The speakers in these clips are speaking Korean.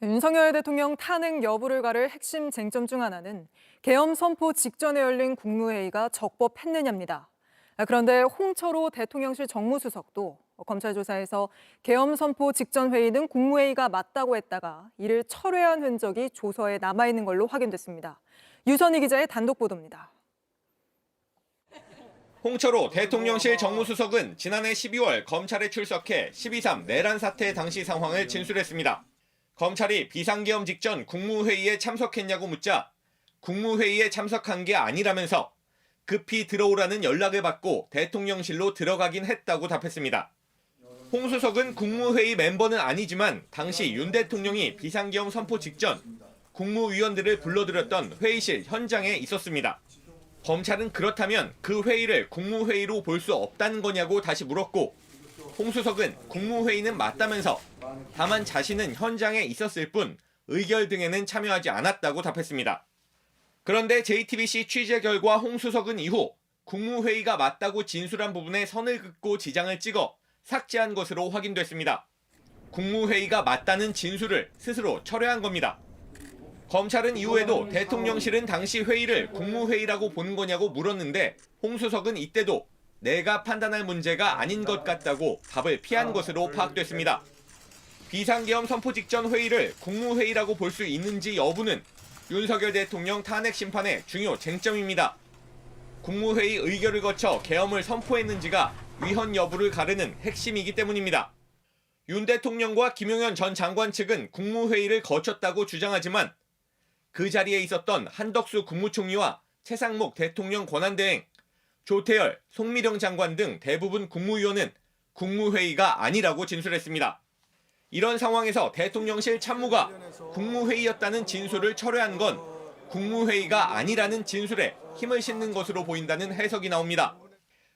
윤석열 대통령 탄핵 여부를 가를 핵심 쟁점 중 하나는 계엄 선포 직전에 열린 국무회의가 적법했느냐입니다. 그런데 홍철호 대통령실 정무수석도 검찰 조사에서 계엄 선포 직전 회의는 국무회의가 맞다고 했다가 이를 철회한 흔적이 조서에 남아있는 걸로 확인됐습니다. 유선희 기자의 단독 보도입니다. 홍철호 대통령실 정무수석은 지난해 12월 검찰에 출석해 12.3 내란 사태 당시 상황을 진술했습니다. 검찰이 비상계엄 직전 국무회의에 참석했냐고 묻자 국무회의에 참석한 게 아니라면서 급히 들어오라는 연락을 받고 대통령실로 들어가긴 했다고 답했습니다. 홍 수석은 국무회의 멤버는 아니지만 당시 윤 대통령이 비상계엄 선포 직전 국무위원들을 불러들였던 회의실 현장에 있었습니다. 검찰은 그렇다면 그 회의를 국무회의로 볼 수 없다는 거냐고 다시 물었고 홍 수석은 국무회의는 맞다면서 다만 자신은 현장에 있었을 뿐 의결 등에는 참여하지 않았다고 답했습니다. 그런데 JTBC 취재 결과 홍 수석은 이후 국무회의가 맞다고 진술한 부분에 선을 긋고 지장을 찍어 삭제한 것으로 확인됐습니다. 국무회의가 맞다는 진술을 스스로 철회한 겁니다. 검찰은 이후에도 대통령실은 당시 회의를 국무회의라고 보는 거냐고 물었는데 홍 수석은 이때도 내가 판단할 문제가 아닌 것 같다고 답을 피한 것으로 파악됐습니다. 비상계엄 선포 직전 회의를 국무회의라고 볼 수 있는지 여부는 윤석열 대통령 탄핵 심판의 중요 쟁점입니다. 국무회의 의결을 거쳐 계엄을 선포했는지가 위헌 여부를 가르는 핵심이기 때문입니다. 윤 대통령과 김용현 전 장관 측은 국무회의를 거쳤다고 주장하지만 그 자리에 있었던 한덕수 국무총리와 최상목 대통령 권한대행, 조태열, 송미령 장관 등 대부분 국무위원은 국무회의가 아니라고 진술했습니다. 이런 상황에서 대통령실 참모가 국무회의였다는 진술을 철회한 건 국무회의가 아니라는 진술에 힘을 싣는 것으로 보인다는 해석이 나옵니다.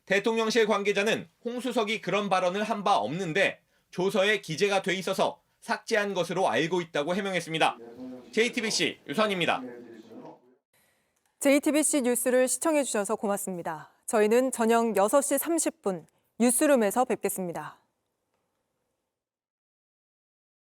대통령실 관계자는 홍 수석이 그런 발언을 한 바 없는데 조서에 기재가 돼 있어서 삭제한 것으로 알고 있다고 해명했습니다. JTBC 유선입니다. JTBC 뉴스를 시청해주셔서 고맙습니다. 저희는 저녁 6시 30분 뉴스룸에서 뵙겠습니다.